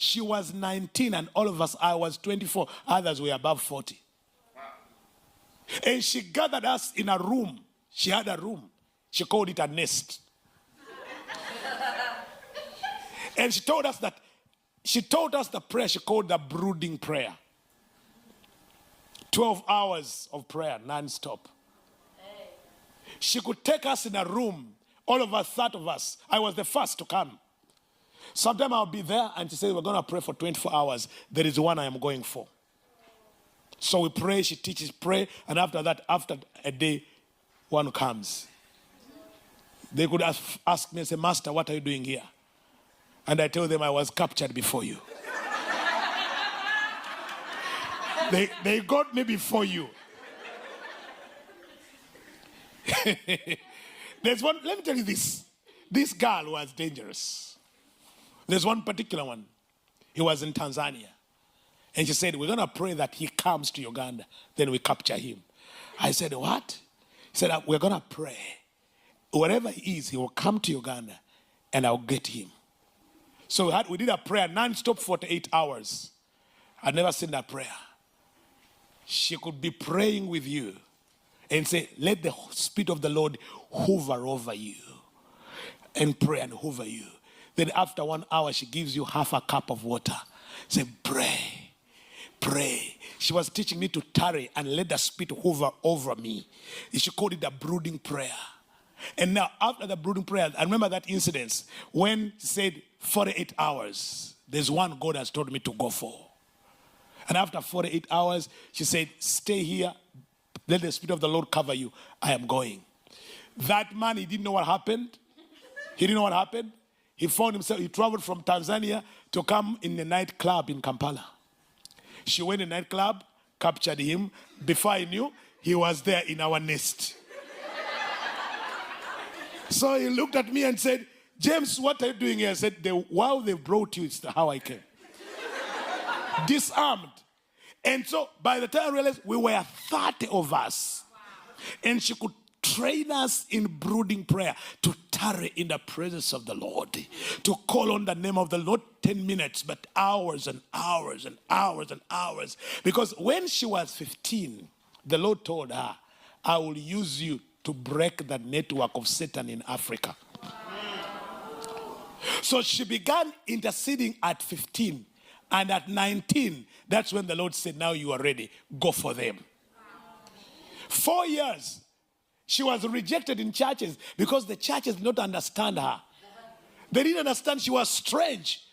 She was 19 and all of us, I was 24. Others were above 40. And she gathered us in a room. She had a room. She called it a nest. And she taught us the prayer she called the brooding prayer. 12 hours of prayer, non-stop. She could take us in a room, all of us, 30 of us. I was the first to come. Sometime I'll be there and she says, we're going to pray for 24 hours. There is one I am going for. So we pray, she teaches, pray, and after that, after a day, one comes. They could ask me and say, Master, what are you doing here? And I tell them I was captured before you. They got me before you. There's one, let me tell you this. This girl was dangerous. There's one particular one. He was in Tanzania. And she said, we're going to pray that he comes to Uganda. Then we capture him. I said, what? He said, we're going to pray. Wherever he is, he will come to Uganda and I'll get him. So we did a prayer non-stop 48 hours. I'd never seen that prayer. She could be praying with you and say, let the Spirit of the Lord hover over you. And pray and hover you. Then after 1 hour, she gives you half a cup of water. Say, pray, pray. She was teaching me to tarry and let the Spirit hover over me. She called it the brooding prayer. And now, after the brooding prayer, I remember that incident when she said 48 hours. There's one God has told me to go for. And after 48 hours, she said, stay here. Let the Spirit of the Lord cover you. I am going. That man, he didn't know what happened. He didn't know what happened. He found himself, he traveled from Tanzania to come in a nightclub in Kampala. She went in a nightclub, captured him. Before I knew, he was there in our nest. So he looked at me and said, James, what are you doing here? I said, wow, they brought you, it's how I came. Disarmed. And so by the time I realized, we were 30 of us. And she could train us in brooding prayer to tarry in the presence of the Lord, to call on the name of the Lord 10 minutes, but hours and hours and hours and hours. Because when she was 15, the Lord told her, I will use you to break the network of Satan in Africa. So she began interceding at 15. And at 19, that's when the Lord said, now you are ready. Go for them. 4 years. She was rejected in churches because the churches did not understand her. They didn't understand she was strange.